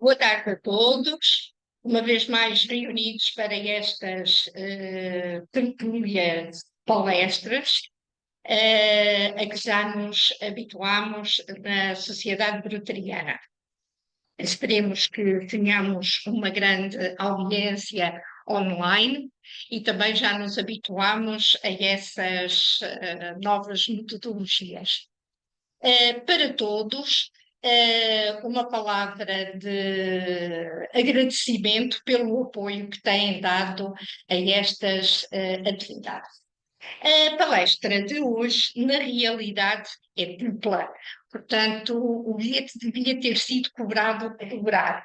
Boa tarde a todos, uma vez mais reunidos para estas tertúlias palestras, a que já nos habituámos na sociedade brutariana. Esperemos que tenhamos uma grande audiência online e também já nos habituámos a essas novas metodologias. Para todos, uma palavra de agradecimento pelo apoio que têm dado a estas atividades. A palestra de hoje, na realidade, é dupla, portanto, o bilhete devia ter sido cobrado a dobrar.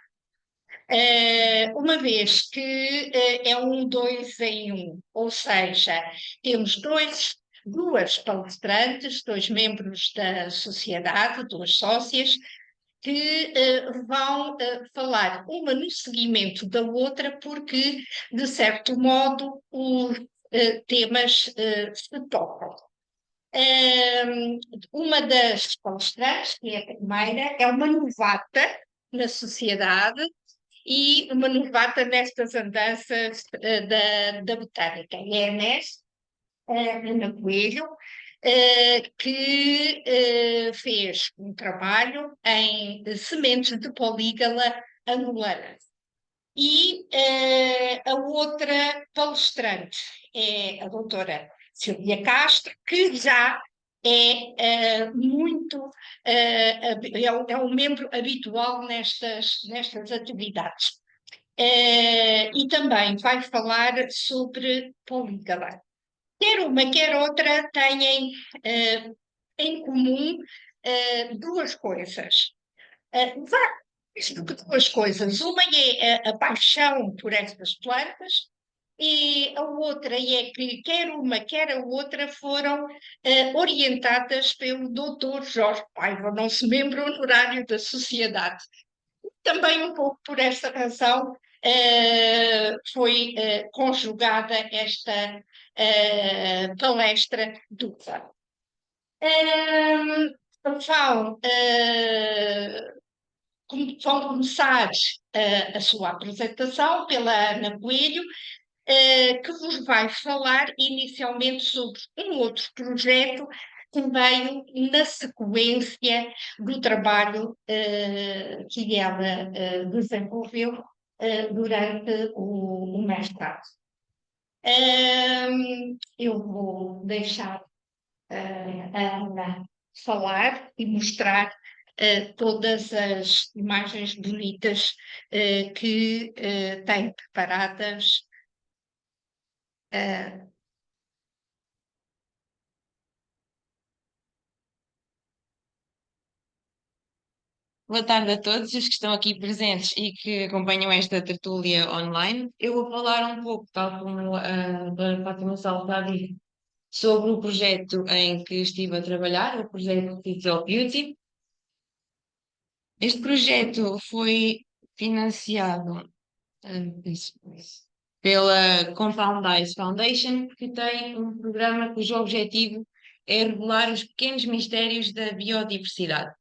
Uma vez que é um dois em um, ou seja, temos duas palestrantes, dois membros da sociedade, duas sócias, que vão falar uma no seguimento da outra, porque, de certo modo, os temas se tocam. Uma das palestrantes, que é a primeira, é uma novata na sociedade e uma novata nestas andanças da botânica. É a Inés, Ana Coelho, que fez um trabalho em sementes de polígala angolana. E a outra palestrante é a doutora Silvia Castro, que já é um membro habitual nestas atividades. E também vai falar sobre polígala. Quer uma, quer outra têm em comum duas coisas. Isto que duas coisas. Uma é a paixão por estas plantas, e a outra é que quer uma, quer a outra foram orientadas pelo Dr. Jorge Paiva, nosso membro honorário da sociedade. Também um pouco por esta razão foi conjugada esta palestra dupla. Vão, vão começar a sua apresentação pela Ana Coelho, que vos vai falar inicialmente sobre um outro projeto que veio na sequência do trabalho que ela desenvolveu durante o mestrado. Eu vou deixar a Ana falar e mostrar todas as imagens bonitas que tem preparadas. Boa tarde a todos os que estão aqui presentes e que acompanham esta tertúlia online. Eu vou falar um pouco, tal como a Dona Fátima Salva disse, sobre o projeto em que estive a trabalhar, o projeto Digital Beauty. Este projeto foi financiado pela Compound Eyes Foundation, que tem um programa cujo objetivo é regular os pequenos mistérios da biodiversidade.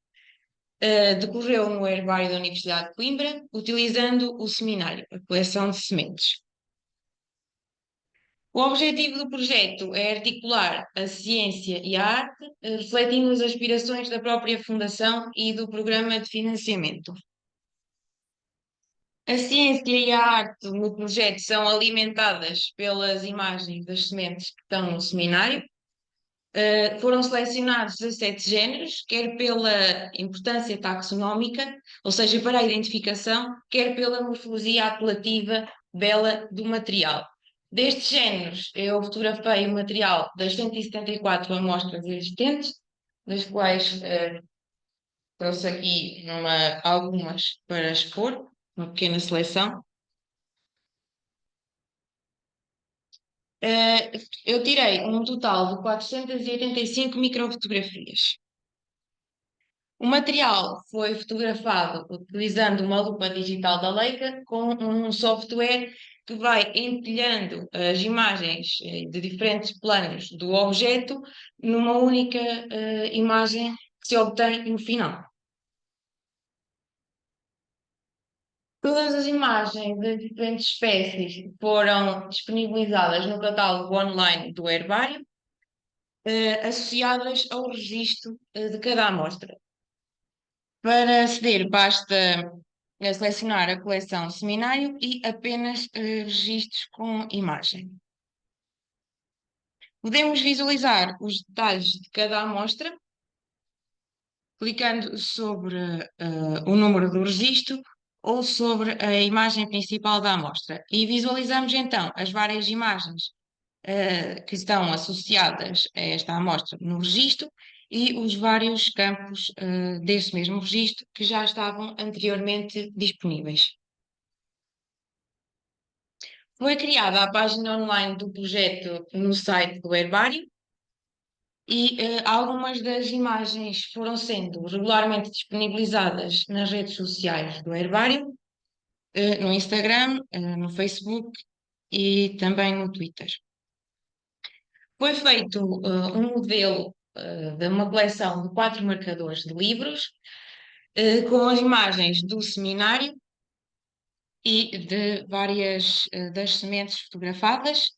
Decorreu no herbário da Universidade de Coimbra, utilizando o seminário, a coleção de sementes. O objetivo do projeto é articular a ciência e a arte, refletindo as aspirações da própria Fundação e do programa de financiamento. A ciência e a arte no projeto são alimentadas pelas imagens das sementes que estão no seminário. Foram selecionados 17 géneros, quer pela importância taxonómica, ou seja, para a identificação, quer pela morfologia apelativa bela do material. Destes géneros, eu fotografei o material das 174 amostras existentes, das quais trouxe aqui algumas para expor, uma pequena seleção. Eu tirei um total de 485 microfotografias. O material foi fotografado utilizando uma lupa digital da Leica com um software que vai empilhando as imagens de diferentes planos do objeto numa única imagem que se obtém no final. Todas as imagens das diferentes espécies foram disponibilizadas no catálogo online do Herbário, associadas ao registro, de cada amostra. Para aceder, basta selecionar a coleção seminário e apenas registros com imagem. Podemos visualizar os detalhes de cada amostra, clicando sobre o número do registro ou sobre a imagem principal da amostra. E visualizamos então as várias imagens que estão associadas a esta amostra no registro e os vários campos desse mesmo registro que já estavam anteriormente disponíveis. Foi criada a página online do projeto no site do Herbário e algumas das imagens foram sendo regularmente disponibilizadas nas redes sociais do Herbário, no Instagram, no Facebook e também no Twitter. Foi feito um modelo de uma coleção de 4 marcadores de livros, com as imagens do seminário e de várias das sementes fotografadas,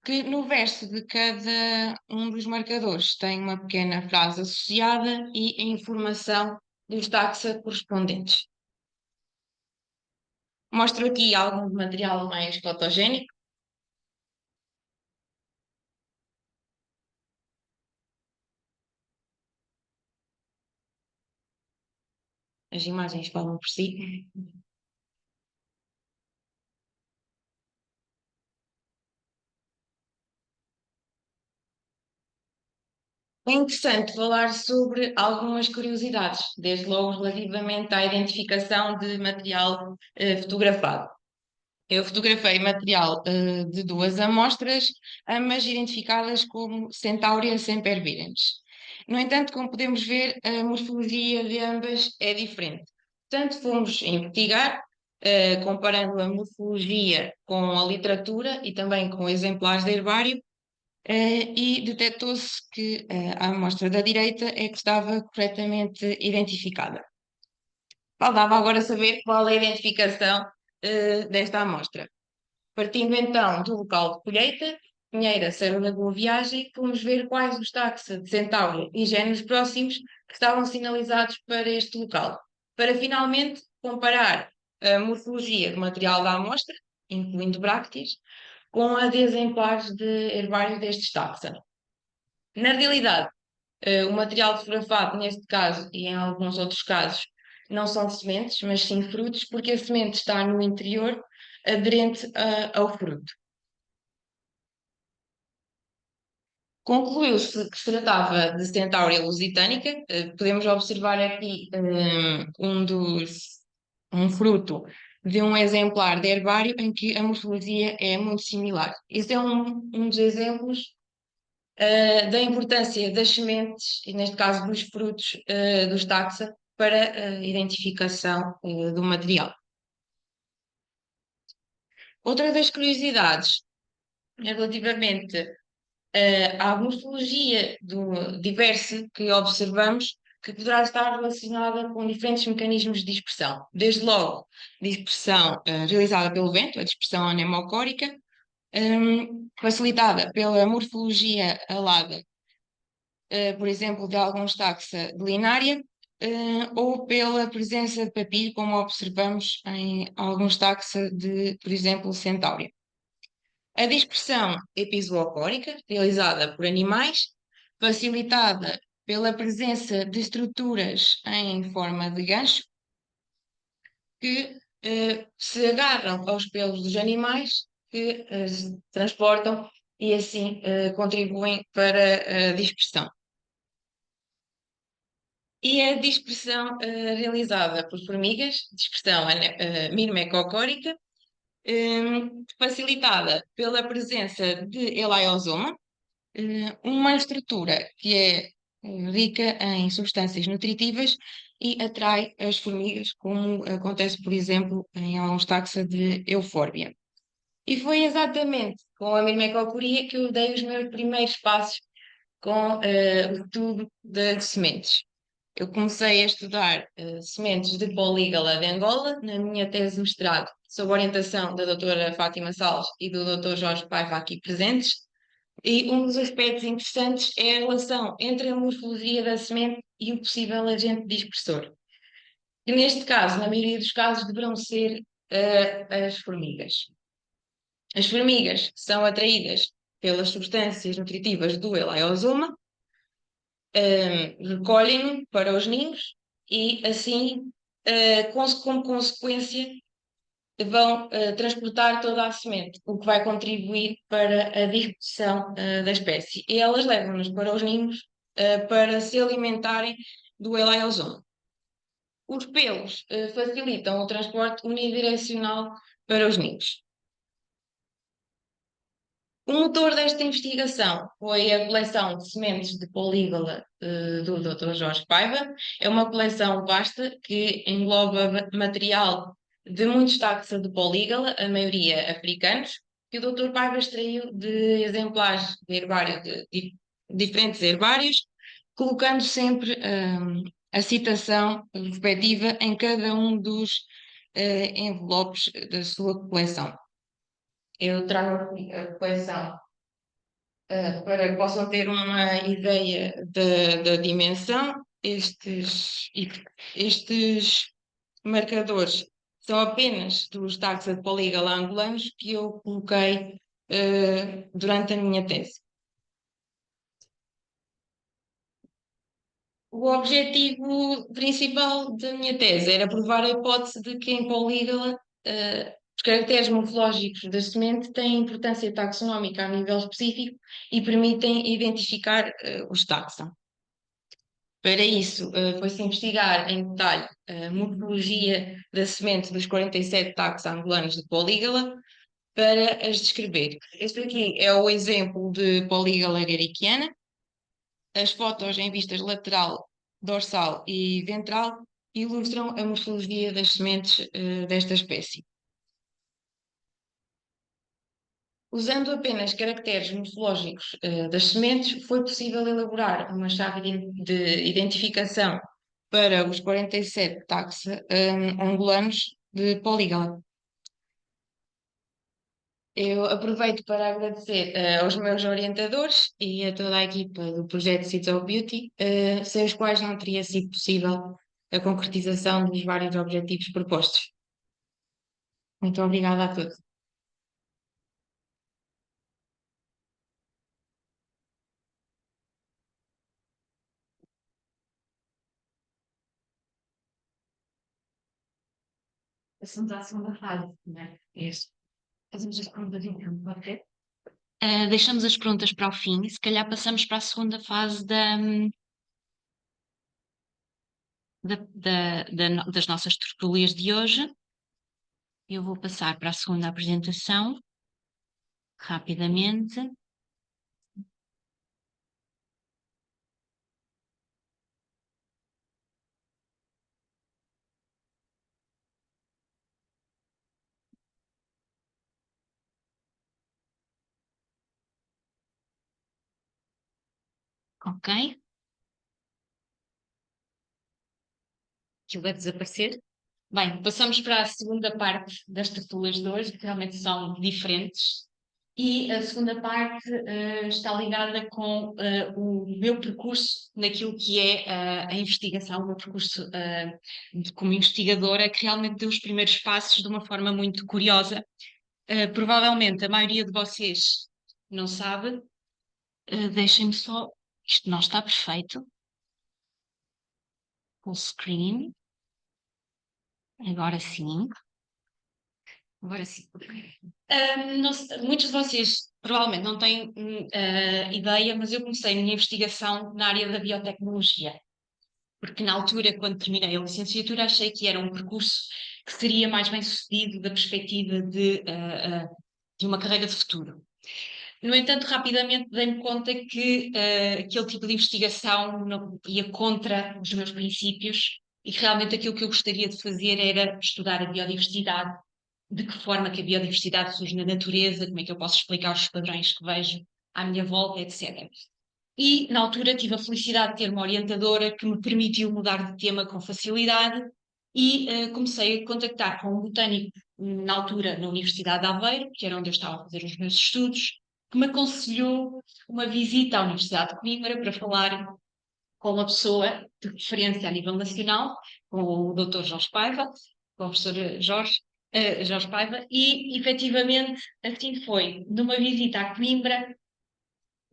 que no verso de cada um dos marcadores tem uma pequena frase associada e a informação dos taxa correspondentes. Mostro aqui algum material mais fotogénico. As imagens falam por si. É interessante falar sobre algumas curiosidades, desde logo relativamente à identificação de material fotografado. Eu fotografei material de 2 amostras, ambas identificadas como Centaurea sempervirens. No entanto, como podemos ver, a morfologia de ambas é diferente. Portanto, fomos investigar, comparando a morfologia com a literatura e também com exemplares de herbário, e detectou-se que a amostra da direita é que estava corretamente identificada. Faltava agora saber qual é a identificação desta amostra. Partindo então do local de colheita, Pinheira, Serra da Boa Viagem, fomos ver quais os taxa de Centauro e géneros próximos que estavam sinalizados para este local, para finalmente comparar a morfologia do material da amostra, incluindo brácteas, com a de exemplares de herbário destes taxa. Na realidade, o material fotografado, neste caso e em alguns outros casos, não são sementes, mas sim frutos, porque a semente está no interior, aderente ao fruto. Concluiu-se que se tratava de Centaurea lusitânica. Podemos observar aqui um fruto de um exemplar de herbário em que a morfologia é muito similar. Este é um dos exemplos da importância das sementes, e neste caso dos frutos dos taxa, para a identificação do material. Outra das curiosidades é relativamente à morfologia do diverso que observamos, que poderá estar relacionada com diferentes mecanismos de dispersão. Desde logo, dispersão realizada pelo vento, a dispersão anemocórica, facilitada pela morfologia alada, por exemplo, de alguns taxa de linária, ou pela presença de papilho, como observamos em alguns taxa de, por exemplo, centáurea. A dispersão epizoocórica, realizada por animais, facilitada pela presença de estruturas em forma de gancho, que se agarram aos pelos dos animais, que se transportam e assim contribuem para a dispersão. E a dispersão realizada por formigas, dispersão mirmecocórica, facilitada pela presença de elaiosoma, uma estrutura que é rica em substâncias nutritivas e atrai as formigas, como acontece, por exemplo, em alguns taxa de eufórbia. E foi exatamente com a mirmecocoria que eu dei os meus primeiros passos com o tubo de sementes. Eu comecei a estudar sementes de Polígala de Angola na minha tese de mestrado, sob orientação da doutora Fátima Salles e do doutor Jorge Paiva aqui presentes. E um dos aspectos interessantes é a relação entre a morfologia da semente e o possível agente dispersor, que neste caso, na maioria dos casos, deverão ser as formigas. As formigas são atraídas pelas substâncias nutritivas do elaiosoma, recolhem-no para os ninhos e, assim, como consequência, vão transportar toda a semente, o que vai contribuir para a dispersão da espécie. E elas levam-nos para os ninhos para se alimentarem do elaiosoma. Os pelos facilitam o transporte unidirecional para os ninhos. O motor desta investigação foi a coleção de sementes de polígala do Dr. Jorge Paiva. É uma coleção vasta que engloba material de muitos taxa de polígala, a maioria africanos, que o Dr. Paiva extraiu de exemplares de herbário de diferentes herbários, colocando sempre a citação respectiva em cada um dos envelopes da sua coleção. Eu trago aqui a coleção para que possam ter uma ideia da dimensão. Estes marcadores são apenas dos taxa de polígala angolanos que eu coloquei durante a minha tese. O objetivo principal da minha tese era provar a hipótese de que em polígala os caracteres morfológicos da semente têm importância taxonómica a nível específico e permitem identificar os taxa. Para isso, foi-se investigar em detalhe a morfologia da semente dos 47 taxa angolanos de polígala para as descrever. Este aqui é o exemplo de polígala arariquiana. As fotos em vistas lateral, dorsal e ventral ilustram a morfologia das sementes desta espécie. Usando apenas caracteres morfológicos das sementes, foi possível elaborar uma chave de identificação para os 47 taxa angolanos de polígala. Eu aproveito para agradecer aos meus orientadores e a toda a equipa do projeto Seeds of Beauty, sem os quais não teria sido possível a concretização dos vários objetivos propostos. Muito obrigada a todos. Passamos à segunda fase, não é? Isso. Fazemos as perguntas então, pode ser? Deixamos as perguntas para o fim e se calhar passamos para a segunda fase das nossas tertúlias de hoje. Eu vou passar para a segunda apresentação, rapidamente. Ok? Aquilo vai desaparecer. Bem, passamos para a segunda parte das tertúlias de hoje, que realmente são diferentes. E a segunda parte está ligada com o meu percurso naquilo que é a investigação, o meu percurso como investigadora, que realmente deu os primeiros passos de uma forma muito curiosa. Provavelmente a maioria de vocês não sabe. Deixem-me só. Isto não está perfeito. Full screen. Agora sim. Agora sim. Muitos de vocês provavelmente não têm ideia, mas eu comecei a minha investigação na área da biotecnologia, porque na altura, quando terminei a licenciatura, achei que era um percurso que seria mais bem sucedido da perspectiva de uma carreira de futuro. No entanto, rapidamente dei-me conta que aquele tipo de investigação não ia contra os meus princípios e que realmente aquilo que eu gostaria de fazer era estudar a biodiversidade, de que forma que a biodiversidade surge na natureza, como é que eu posso explicar os padrões que vejo à minha volta, etc. e na altura tive a felicidade de ter uma orientadora que me permitiu mudar de tema com facilidade e comecei a contactar com um botânico na altura na Universidade de Aveiro, que era onde eu estava a fazer os meus estudos, que me aconselhou uma visita à Universidade de Coimbra para falar com uma pessoa de referência a nível nacional, com o Dr. Jorge Paiva, com o professor Jorge Paiva, e efetivamente assim foi. Numa visita a Coimbra,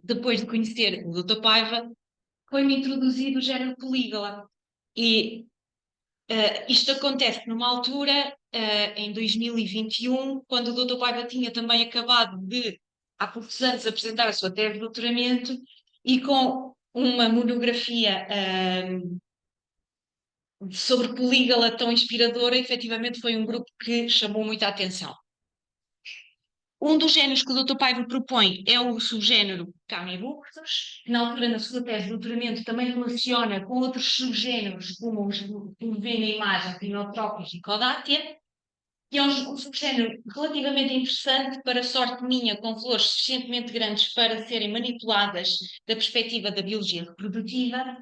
depois de conhecer o Dr. Paiva, foi-me introduzido o género polígala. E isto acontece numa altura, em 2021, quando o Dr. Paiva tinha também acabado de, há poucos anos, apresentar a sua tese de doutoramento e com uma monografia sobre polígala tão inspiradora, efetivamente foi um grupo que chamou muita atenção. Um dos géneros que o Dr. Paiva propõe é o subgénero Camebuctus, que na altura, na sua tese de doutoramento, também relaciona com outros subgéneros, como os que vê na imagem, Rhinotropis e Caudatia, que é um subgénero relativamente interessante, para sorte minha, com flores suficientemente grandes para serem manipuladas da perspectiva da biologia reprodutiva.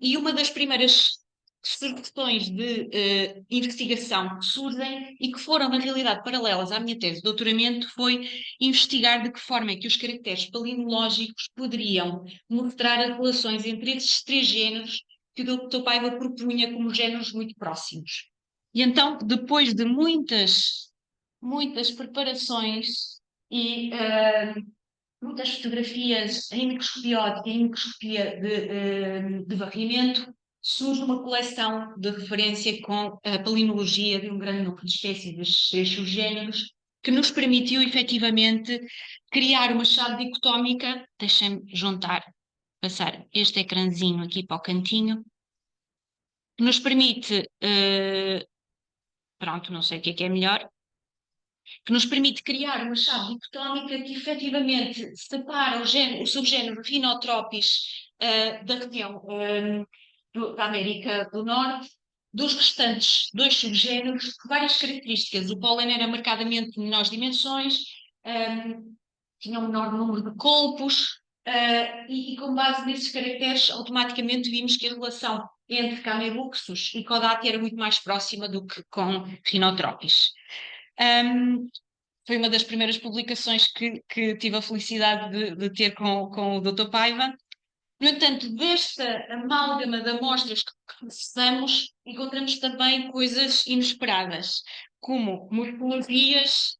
E uma das primeiras sugestões de investigação que surgem e que foram, na realidade, paralelas à minha tese de doutoramento, foi investigar de que forma é que os caracteres palinológicos poderiam mostrar as relações entre esses três géneros que o Dr. Paiva propunha como géneros muito próximos. E então, depois de muitas preparações e muitas fotografias em microscopia óptica e em microscopia de varrimento, surge uma coleção de referência com a palinologia de um grande número de espécies destes três subgéneros, que nos permitiu efetivamente criar uma chave dicotómica. Deixem-me passar este ecrãzinho aqui para o cantinho, que nos permite, pronto, não sei o que é melhor, que nos permite criar uma chave dicotómica que efetivamente separa o subgénero Rhinotropis da região da América do Norte dos restantes dois subgéneros, com várias características. O pólen era marcadamente de menores dimensões, tinha um menor número de colpos, e com base nesses caracteres, automaticamente vimos que a relação entre Camebuxus e Caudatia era muito mais próxima do que com Rhinotropis. Foi uma das primeiras publicações que tive a felicidade de ter com o Dr. Paiva. No entanto, desta amálgama de amostras que processamos, encontramos também coisas inesperadas, como morfologias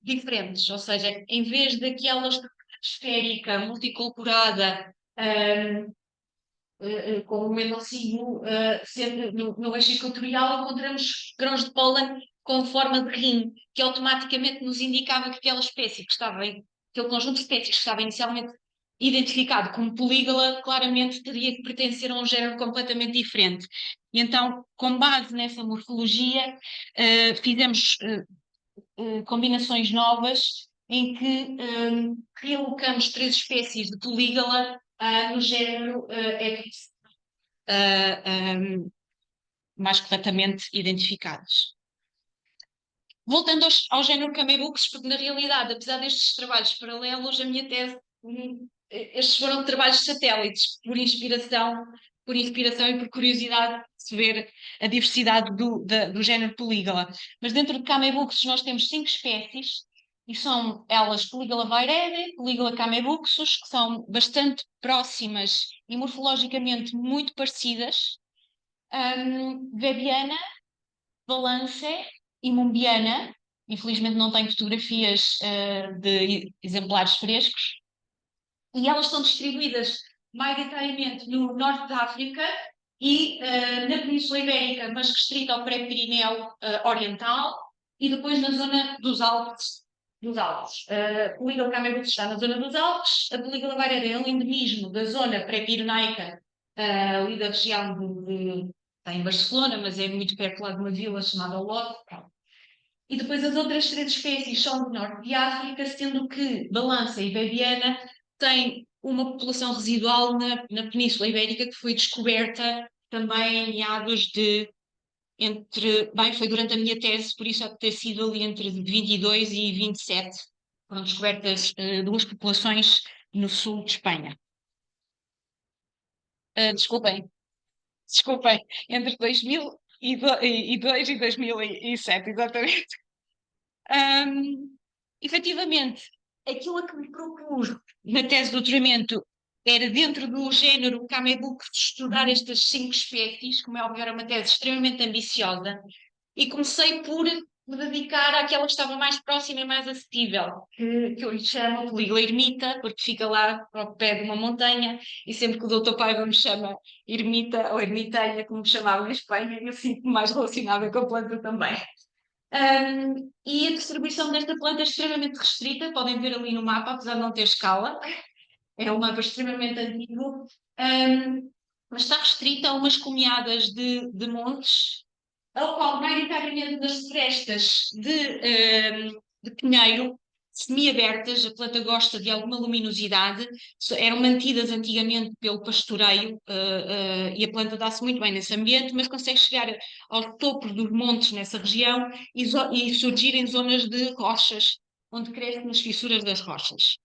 diferentes, ou seja, em vez daquela esférica, multicolorada, com o mendocino sempre no eixo equatorial, encontramos grãos de pólen com forma de rim, que automaticamente nos indicava que aquela espécie que estava, aquele conjunto de espécies que estava inicialmente identificado como polígala, claramente teria que pertencer a um género completamente diferente. E então, com base nessa morfologia, fizemos combinações novas em que realocamos três espécies de polígala no género mais corretamente identificados. Voltando ao género Camebuxus, porque na realidade, apesar destes trabalhos paralelos, a minha tese, estes foram trabalhos satélites, por inspiração e por curiosidade de se ver a diversidade do género Polígala. Mas dentro de Camebuxus nós temos 5 espécies, e são elas Polígala vairede, Polígala Camebuxus, que são bastante próximas e morfologicamente muito parecidas, Webiana, Valance e Mumbiana. Infelizmente não tenho fotografias de exemplares frescos, e elas estão distribuídas maioritariamente no norte da África e na Península Ibérica, mas restrita ao pré-Pirineu oriental, e depois na zona dos Alpes. A Polígala Camebuxus está na zona dos Alpes, a Polígala vairede é um endemismo da zona pré-pirenaica, ali da região está em Barcelona, mas é muito perto lá de uma vila chamada Olot. E depois as outras 3 espécies são do norte de África, sendo que Balança e Bebiana têm uma população residual na Península Ibérica, que foi descoberta também em meados foi durante a minha tese, por isso há de ter sido ali entre 22 e 27, foram descobertas 2 populações no sul de Espanha. desculpem, entre 2002 e 2007, exatamente. Efetivamente, aquilo a que me propus na tese de doutoramento era, dentro do género Camebook, estudar estas 5 espécies, como é óbvio, era uma tese extremamente ambiciosa, e comecei por me dedicar àquela que estava mais próxima e mais acessível, que eu lhe chamo de Língua Ermita, porque fica lá ao pé de uma montanha, e sempre que o doutor Paiva me chama Ermita ou Ermiteia, como me chamava em Espanha, eu sinto-me mais relacionada com a planta também. E a distribuição desta planta é extremamente restrita, podem ver ali no mapa, apesar de não ter escala, é um mapa extremamente antigo, mas está restrita a umas comeadas de montes, ao qual, maioritariamente nas florestas de pinheiro, semi-abertas, a planta gosta de alguma luminosidade, eram mantidas antigamente pelo pastoreio, e a planta dá-se muito bem nesse ambiente, mas consegue chegar aos topos dos montes nessa região e surgir em zonas de rochas, onde cresce nas fissuras das rochas.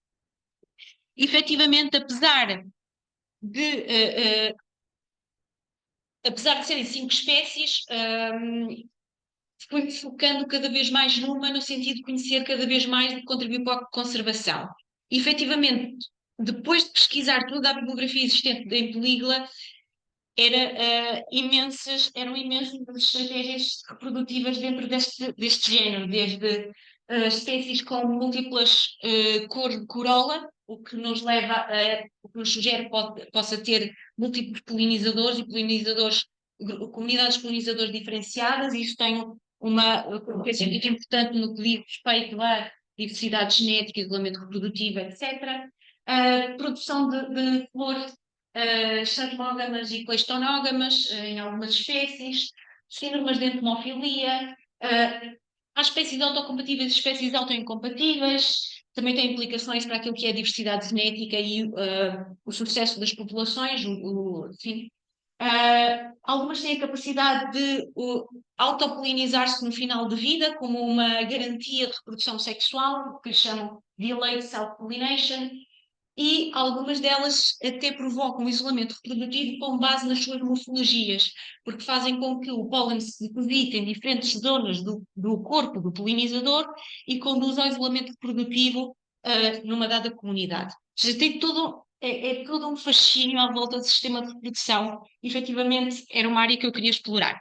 Efetivamente, apesar de serem 5 espécies, fui-me focando cada vez mais numa, no sentido de conhecer cada vez mais e de contribuir para a conservação. E, efetivamente, depois de pesquisar toda a bibliografia existente em Polígula, eram imensas as estratégias reprodutivas dentro deste género, desde espécies com múltiplas cores de corola, o que nos sugere que possa ter múltiplos polinizadores e comunidades de polinizadores diferenciadas, e isso tem um peso muito importante no que diz respeito à diversidade genética, isolamento reprodutivo, etc. Produção de flores charmógamas e cleistonógamas em algumas espécies, síndromes de entomofilia, há espécies autocompatíveis e espécies autoincompatíveis, também tem implicações para aquilo que é a diversidade genética e o sucesso das populações, enfim. Algumas têm a capacidade de autopolinizar-se no final de vida, como uma garantia de reprodução sexual, que chamam delayed self-pollination, e algumas delas até provocam isolamento reprodutivo com base nas suas morfologias, porque fazem com que o pólen se deposite em diferentes zonas do corpo do polinizador e conduza ao isolamento reprodutivo numa dada comunidade. Ou seja, tem todo um fascínio à volta do sistema de reprodução. Efetivamente, era uma área que eu queria explorar.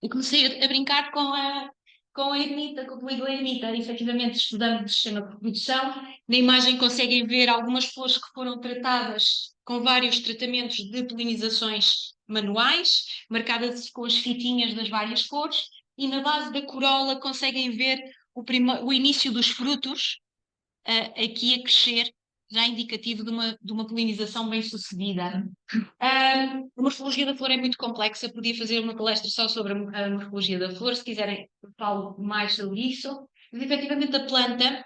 E comecei a brincar com a ermita, com o Polígula ermita. Efetivamente, estudando o sistema de reprodução. Na imagem conseguem ver algumas flores que foram tratadas com vários tratamentos de polinizações manuais, marcadas com as fitinhas das várias cores, e na base da corola conseguem ver o início dos frutos aqui a crescer, já indicativo de uma polinização bem sucedida. A morfologia da flor é muito complexa, podia fazer uma palestra só sobre a morfologia da flor, se quiserem falo mais sobre isso, mas efetivamente a planta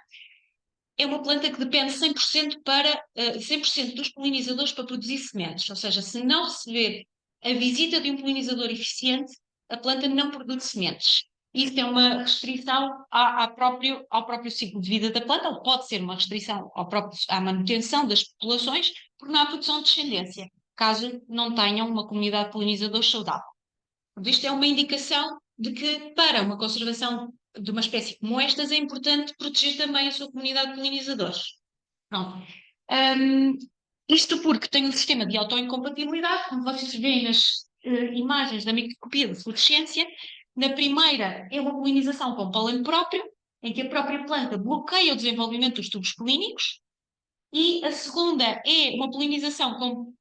é uma planta que depende 100% dos polinizadores para produzir sementes, ou seja, se não receber a visita de um polinizador eficiente, a planta não produz sementes. Isso é uma restrição ao próprio ciclo de vida da planta, ou pode ser uma restrição à manutenção das populações, porque não há produção de descendência, caso não tenham uma comunidade de polinizadores saudável. Isto é uma indicação de que, para uma conservação de uma espécie como estas, é importante proteger também a sua comunidade de polinizadores. Pronto. Isto porque tem um sistema de autoincompatibilidade, como vocês veem nas imagens da microscopia de fluorescência. Na primeira é uma polinização com pólen próprio, em que a própria planta bloqueia o desenvolvimento dos tubos polínicos, e a segunda é uma polinização com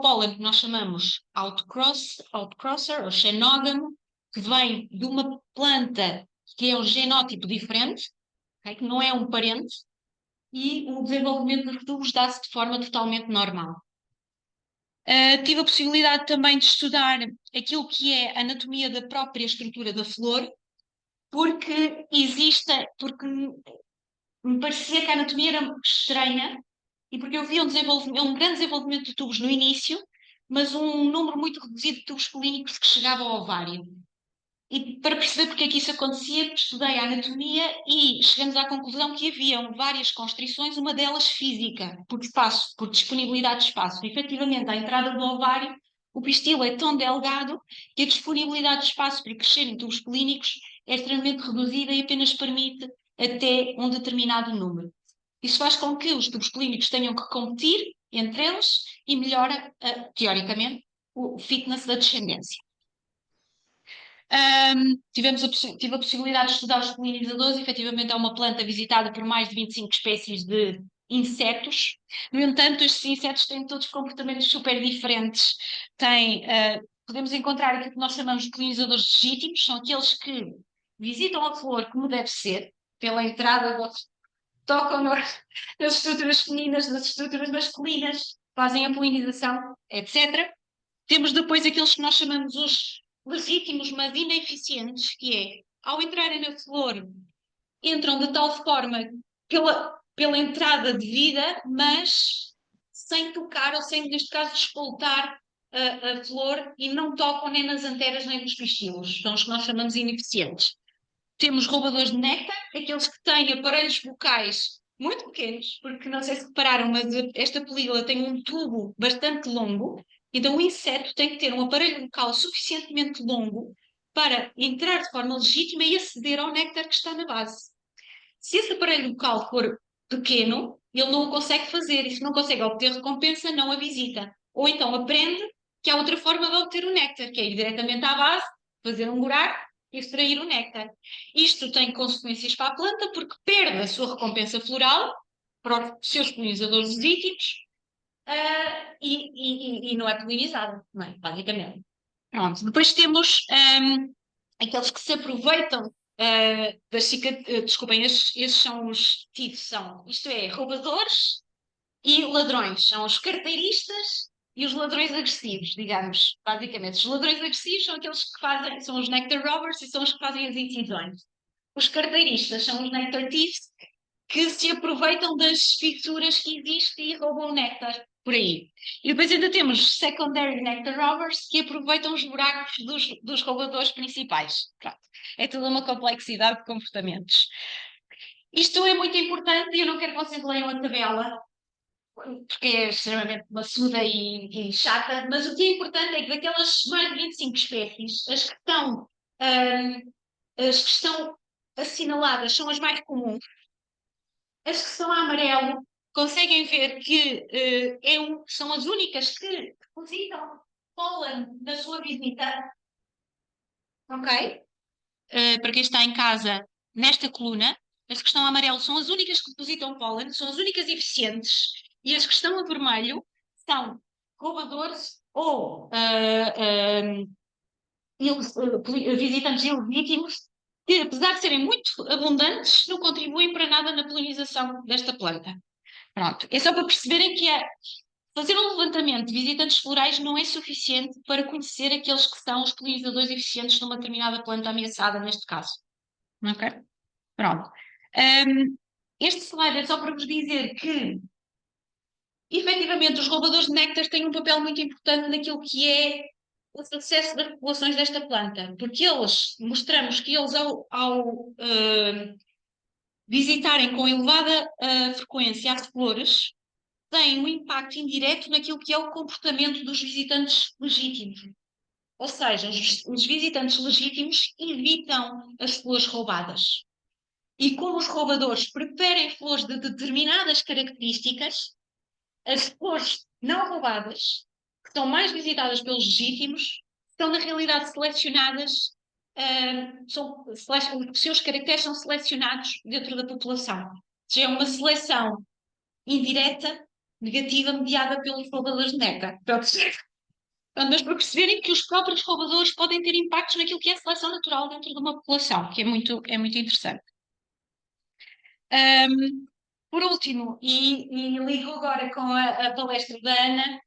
pólen que nós chamamos outcrosser ou xenógamo, que vem de uma planta que é um genótipo diferente, okay, que não é um parente, e o desenvolvimento dos tubos dá-se de forma totalmente normal. Tive a possibilidade também de estudar aquilo que é a anatomia da própria estrutura da flor, porque me parecia que a anatomia era estranha, e porque eu via um grande desenvolvimento de tubos no início, mas um número muito reduzido de tubos polínicos que chegava ao ovário. E para perceber porque é que isso acontecia, estudei a anatomia e chegamos à conclusão que haviam várias constrições, uma delas física, por espaço, por disponibilidade de espaço. E, efetivamente, à entrada do ovário, o pistilo é tão delgado que a disponibilidade de espaço para crescer em tubos clínicos é extremamente reduzida e apenas permite até um determinado número. Isso faz com que os tubos clínicos tenham que competir entre eles e melhora, teoricamente, o fitness da descendência. Tive a possibilidade de estudar os polinizadores. Efetivamente é uma planta visitada por mais de 25 espécies de insetos. No entanto, estes insetos têm todos comportamentos super diferentes. Podemos encontrar aquilo que nós chamamos de polinizadores legítimos, são aqueles que visitam a flor como deve ser, pela entrada, tocam nas estruturas femininas, nas estruturas masculinas, fazem a polinização, etc. Temos depois aqueles que nós chamamos os legítimos, mas ineficientes, que é, ao entrarem na flor, entram de tal forma pela entrada de vida, mas sem tocar, ou sem, neste caso, despoltar a flor, e não tocam nem nas anteras nem nos pistilos. São os que nós chamamos ineficientes. Temos roubadores de néctar, aqueles que têm aparelhos bucais muito pequenos, porque não sei se repararam, mas esta película tem um tubo bastante longo, então o inseto tem que ter um aparelho bucal suficientemente longo para entrar de forma legítima e aceder ao néctar que está na base. Se esse aparelho bucal for pequeno, ele não o consegue fazer, e se não consegue obter recompensa, não a visita. Ou então aprende que há outra forma de obter o néctar, que é ir diretamente à base, fazer um buraco e extrair o néctar. Isto tem consequências para a planta, porque perde a sua recompensa floral para os seus polinizadores legítimos, e não é polinizada, não é? Basicamente. Pronto. Depois temos aqueles que se aproveitam das cicatrizes. Desculpem, esses são os tipos, isto é, roubadores e ladrões. São os carteiristas e os ladrões agressivos, digamos, basicamente. Os ladrões agressivos são aqueles que fazem, são os nectar robbers, e são os que fazem as incisões. Os carteiristas são os nectar thieves, que se aproveitam das fissuras que existem e roubam o néctar por aí. E depois ainda temos secondary nectar robbers, que aproveitam os buracos dos roubadores principais. Pronto. É toda uma complexidade de comportamentos. Isto é muito importante e eu não quero que vocês leiam a tabela, porque é extremamente maçuda e chata, mas o que é importante é que daquelas mais de 25 espécies, as que estão assinaladas são as mais comuns. As que estão a amarelo, conseguem ver que são as únicas que depositam pólen na sua visita. Ok? Para quem está em casa, nesta coluna, as que estão a amarelo são as únicas que depositam pólen, são as únicas eficientes, e as que estão a vermelho são roubadores ou visitantes ilegítimos, que, apesar de serem muito abundantes, não contribuem para nada na polinização desta planta. Pronto. É só para perceberem que fazer um levantamento de visitantes florais não é suficiente para conhecer aqueles que são os polinizadores eficientes de uma determinada planta ameaçada, neste caso. Ok? Pronto. Este slide é só para vos dizer que, efetivamente, os roubadores de néctar têm um papel muito importante naquilo que é o sucesso das populações desta planta, porque mostramos que eles, ao visitarem com elevada frequência as flores, têm um impacto indireto naquilo que é o comportamento dos visitantes legítimos. Ou seja, os visitantes legítimos evitam as flores roubadas. E como os roubadores preferem flores de determinadas características, as flores não roubadas, que são mais visitadas pelos legítimos, são na realidade selecionadas, os seus caracteres são selecionados dentro da população. Ou seja, é uma seleção indireta, negativa, mediada pelos roubadores de néctar. Mas para perceberem que os próprios roubadores podem ter impactos naquilo que é a seleção natural dentro de uma população, que é muito interessante. Por último, e ligo agora com a palestra da Ana,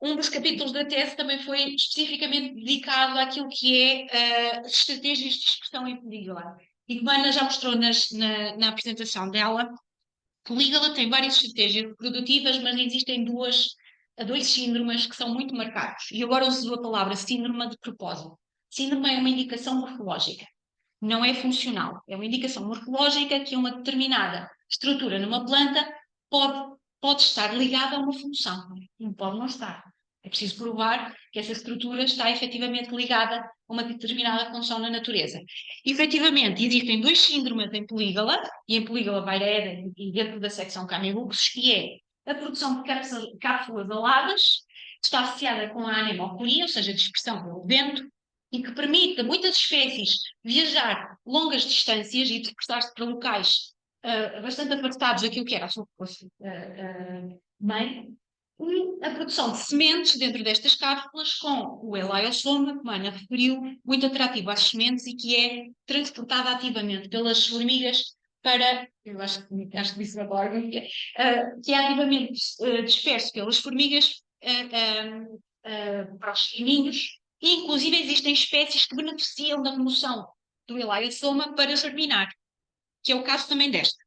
um dos capítulos da tese também foi especificamente dedicado àquilo que é as estratégias de expressão em polígula. E como a Ana já mostrou na apresentação dela, polígula tem várias estratégias reprodutivas, mas existem dois síndromes que são muito marcados. E agora uso a palavra síndrome de propósito. Síndrome é uma indicação morfológica, não é funcional. É uma indicação morfológica que uma determinada estrutura numa planta pode estar ligada a uma função, não pode não estar. É preciso provar que essa estrutura está efetivamente ligada a uma determinada função na natureza. Efetivamente, existem 2 síndromes em Polígala, e em Polígala Vaireda e dentro da secção Camilux, que é a produção de cápsulas aladas, que está associada com a anemocolia, ou seja, dispersão pelo vento, e que permite a muitas espécies viajar longas distâncias e dispersar-se para locais bastante afastados daquilo que era a sua mãe, e a produção de sementes dentro destas cápsulas com o elaiosoma, que a Ana referiu, muito atrativo às sementes e que é transportada ativamente pelas formigas para, eu acho que disse uma palavra, que é ativamente disperso pelas formigas para os ninhos, e inclusive existem espécies que beneficiam da remoção do elaiosoma para germinar, que é o caso também desta.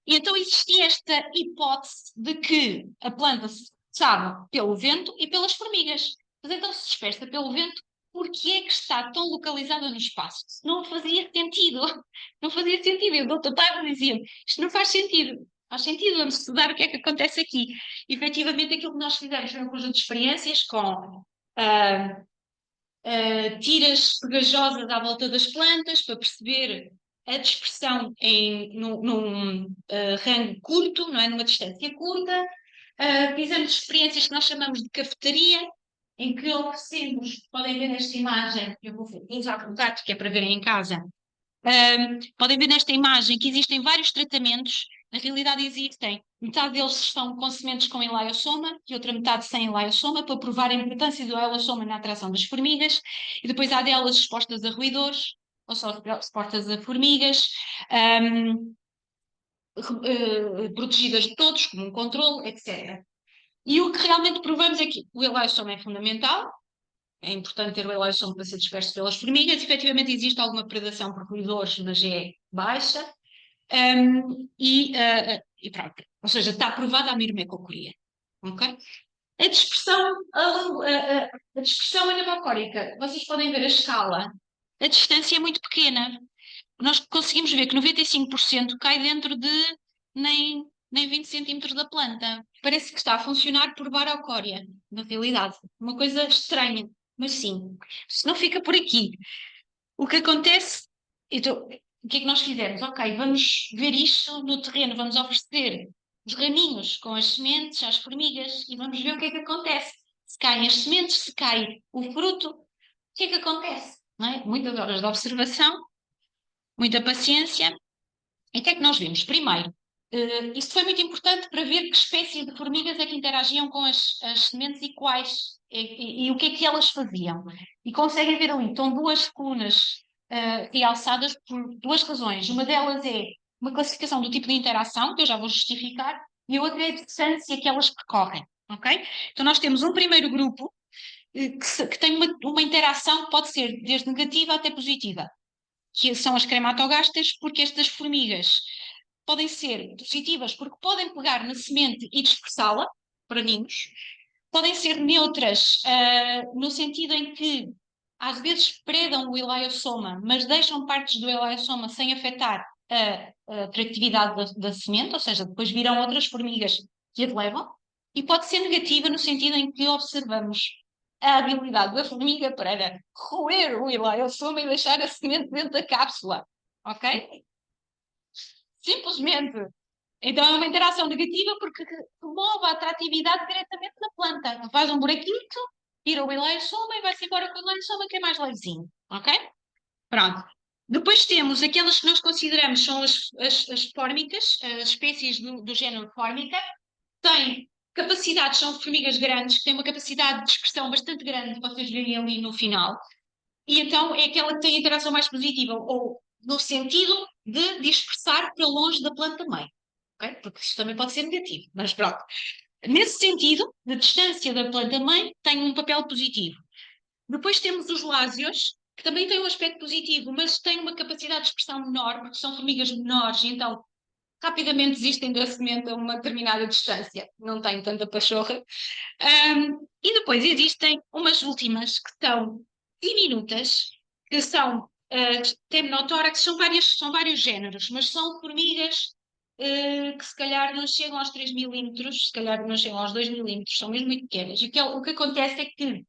E então existia esta hipótese de que a planta se dispersa pelo vento e pelas formigas. Mas então se dispersa pelo vento, porque é que está tão localizada no espaço? Não fazia sentido. Não fazia sentido. E o Dr. Taibo dizia: isto não faz sentido. Faz sentido, vamos estudar o que é que acontece aqui. E, efetivamente, aquilo que nós fizemos foi um conjunto de experiências com tiras pegajosas à volta das plantas para perceber a dispersão num rango curto, não é? Numa distância curta. Fizemos experiências que nós chamamos de cafetaria, em que oferecemos, podem ver nesta imagem, eu vou usar o gato que é para verem em casa, podem ver nesta imagem que existem vários tratamentos. Na realidade existem, metade deles estão com sementes com elaiosoma e outra metade sem elaiosoma, para provar a importância do elaiosoma na atração das formigas, e depois há delas expostas a roedores, ou só expostas a formigas, protegidas de todos, como um controle, etc. E o que realmente provamos é que o elaiosoma é fundamental, é importante ter o elaiosoma para ser disperso pelas formigas. Efetivamente existe alguma predação por roedores, mas é baixa. E pronto, ou seja, está aprovada a mirmecocoria. Ok? A dispersão, a dispersão anemocórica, vocês podem ver a escala, a distância é muito pequena. Nós conseguimos ver que 95% cai dentro de nem 20 centímetros da planta. Parece que está a funcionar por barocória, na realidade. Uma coisa estranha, mas sim. Se não fica por aqui. O que acontece, então, o que é que nós fizemos? Ok, vamos ver isto no terreno, vamos oferecer os raminhos com as sementes às formigas e vamos ver o que é que acontece. Se caem as sementes, se cai o fruto, o que é que acontece? Não é? Muitas horas de observação, muita paciência. E o que é que nós vimos? Primeiro, isto foi muito importante para ver que espécies de formigas é que interagiam com as sementes e quais, e o que é que elas faziam. E conseguem ver ali, estão 2 colunas realçadas por 2 razões. Uma delas é uma classificação do tipo de interação, que eu já vou justificar, e a outra é a distância que elas percorrem. Ok? Então nós temos um primeiro grupo que tem uma interação que pode ser desde negativa até positiva, que são as crematogastas, porque estas formigas podem ser positivas porque podem pegar na semente e dispersá-la para ninhos, podem ser neutras no sentido em que às vezes predam o elaiosoma, mas deixam partes do elaiosoma sem afetar a atratividade da semente, ou seja, depois virão outras formigas que a levam, e pode ser negativa no sentido em que observamos a habilidade da formiga para roer o elaiosoma e deixar a semente dentro da cápsula, ok? Simplesmente. Então é uma interação negativa porque remove a atratividade diretamente da planta. Faz um buraquito, tira o elaiosoma e vai-se embora com o elaiosoma, que é mais levezinho, ok? Pronto. Depois temos aquelas que nós consideramos são as fórmicas, as espécies do género fórmica, têm capacidades, são formigas grandes, que têm uma capacidade de dispersão bastante grande, vocês verem ali no final, e então é aquela que tem a interação mais positiva, ou no sentido de dispersar para longe da planta-mãe, okay? Porque isso também pode ser negativo, mas pronto. Nesse sentido, de distância da planta-mãe, tem um papel positivo. Depois temos os lásios, que também têm um aspecto positivo, mas têm uma capacidade de dispersão menor, porque são formigas menores, e então rapidamente desistem da semente a uma determinada distância, não têm tanta pachorra. E depois existem umas últimas que são diminutas, que são Temnotórax, são vários géneros, mas são formigas que se calhar não chegam aos 3 milímetros, se calhar não chegam aos 2 milímetros, são mesmo muito pequenas. E o que acontece é que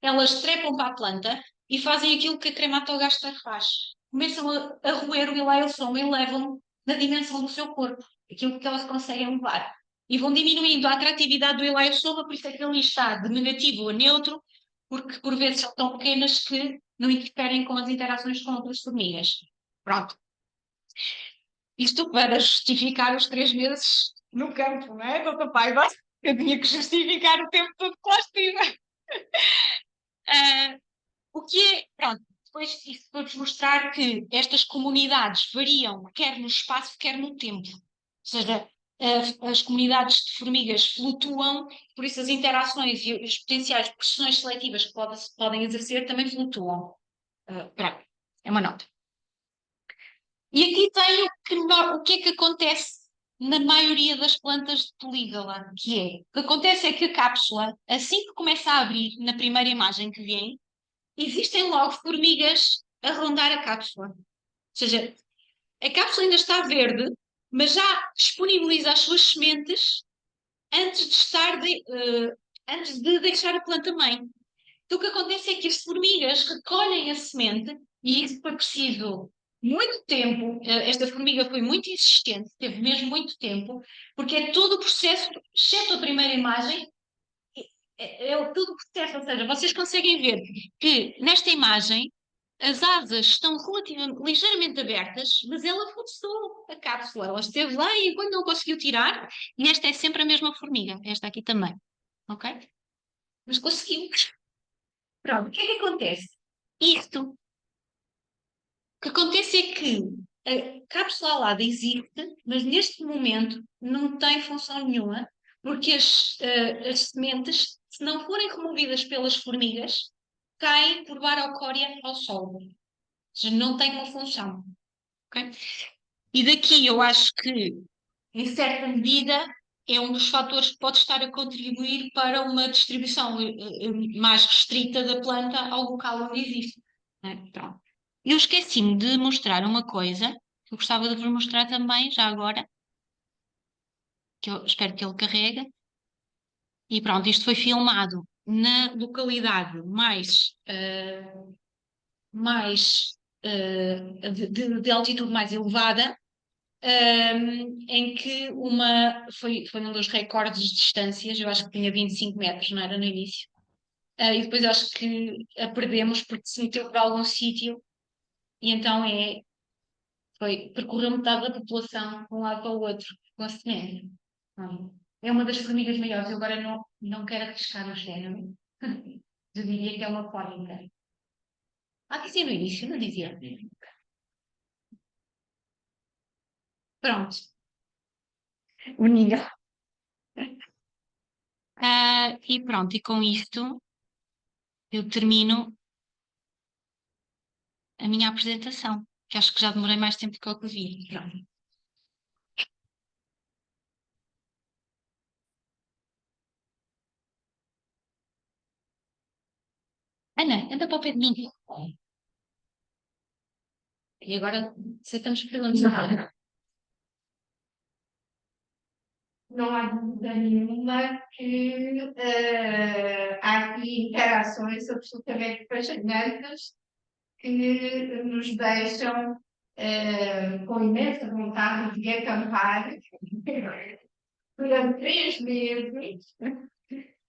elas trepam para a planta e fazem aquilo que a crematogaster faz. Começam a roer o ileossoma e levam na dimensão do seu corpo, aquilo que elas conseguem levar. E vão diminuindo a atratividade do ileossoma, por isso é que ele está de negativo a neutro, porque por vezes são tão pequenas que não interferem com as interações com outras formigas. Pronto. Isto para justificar os 3 meses no campo, não é, doutor Paiva? Eu tinha que justificar o tempo todo que lá estive. O que é, pronto, depois isso para vos mostrar que estas comunidades variam quer no espaço, quer no tempo. Ou seja, as comunidades de formigas flutuam, por isso as interações e as potenciais pressões seletivas que podem exercer também flutuam. Pronto, é uma nota. E aqui tem o que é que acontece na maioria das plantas de polígala, que é, o que acontece é que a cápsula, assim que começa a abrir, na primeira imagem que vem, existem logo formigas a rondar a cápsula. Ou seja, a cápsula ainda está verde, mas já disponibiliza as suas sementes antes de deixar a planta-mãe. Então o que acontece é que as formigas recolhem a semente, e isso foi preciso muito tempo. Esta formiga foi muito insistente, teve mesmo muito tempo, porque é todo o processo, exceto a primeira imagem, todo o processo. Ou seja, vocês conseguem ver que nesta imagem as asas estão relativamente, ligeiramente abertas, mas ela forçou a cápsula. Ela esteve lá e enquanto não conseguiu tirar, e esta é sempre a mesma formiga, esta aqui também, ok? Mas conseguiu. Pronto, o que é que acontece? Isto, o que acontece é que a cápsula alada existe, mas neste momento não tem função nenhuma, porque as sementes, se não forem removidas pelas formigas, caem por barocória ao solo. Ou seja, não tem uma função. Okay? E daqui eu acho que, em certa medida, é um dos fatores que pode estar a contribuir para uma distribuição mais restrita da planta ao local onde existe. Né? Pronto. Eu esqueci-me de mostrar uma coisa que eu gostava de vos mostrar também, já agora, que eu espero que ele carregue. E pronto, isto foi filmado na localidade de altitude mais elevada, em que foi um dos recordes de distâncias, eu acho que tinha 25 metros, não era no início. E depois acho que a perdemos porque se meteu por algum sítio e então percorreu metade da população de um lado para o outro com a semente. É uma das formigas maiores, eu agora não quero arriscar o género. Eu diria que é uma fórmica. Dizia no início, não dizia? Pronto. O ninho. E pronto, e com isto eu termino a minha apresentação, que acho que já demorei mais tempo do que eu devia. Pronto. Ana, anda para o pé de mim. E agora aceitamos perguntas. Não há dúvida nenhuma que há aqui interações absolutamente fascinantes que nos deixam com imensa vontade de acampar durante 3 meses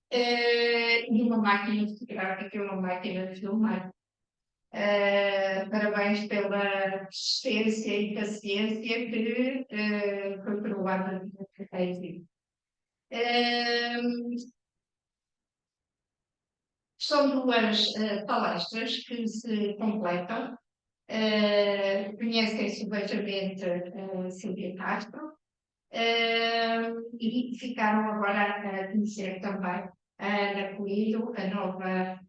e uma máquina fotográfica e uma máquina de filmar. Parabéns pela persistência e paciência que foi provada neste êxito. São duas palestras que se completam. Conhecem subejamente Silvia Castro e ficaram agora a conhecer também a Ana Coelho, a nova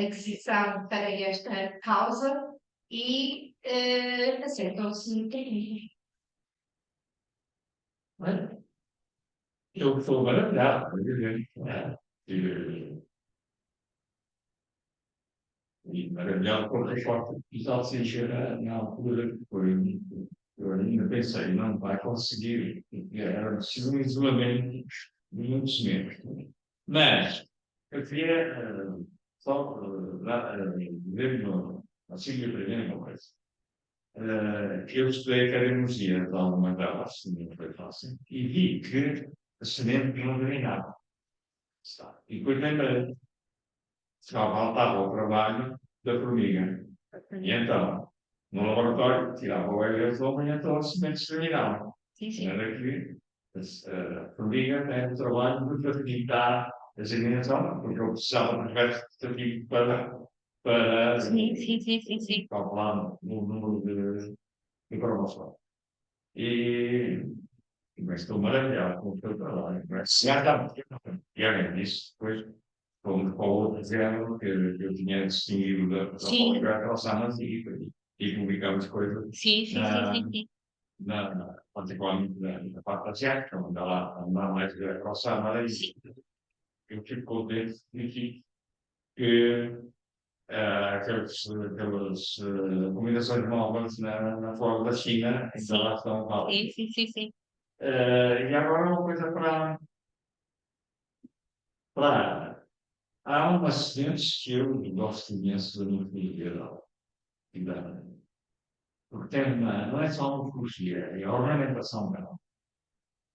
aquisição para esta causa, e acertam-se técnicas. né? Eu estou maravilhado, por exemplo, né? E maravilhado com a resposta que o tal seja na altura que foi. Eu ainda pensei, não vai conseguir, era preciso um isolamento de muitos metros. Mas eu queria só dizer a Sílvia primeiro uma coisa. Eu estudei academia de alguma delas, não foi fácil, e vi que a semente não dominava. E depois lembrei, faltava o trabalho da formiga. E então, no laboratório, tirava o aerosol e então as sementes terminavam. Era que a formiga tem o trabalho de facilitar a germinação, porque eu precisava de resto de para calcular o número de cromossomos. Mas estou maravilhado com o teu trabalho. Mas já está, e além disso, depois fomos para o outro género que eu tinha distinguido da Alzheimer e publicamos coisas particularmente na parte asiática, onde há mais da Alzheimer, e eu fico contente de que aquelas combinações novas na flora da China ainda lá estão válidas. E agora uma coisa para há umas sementes que eu gosto imenso da mitologia dela. Porque tem não é só uma mitologia, é a ornamentação dela.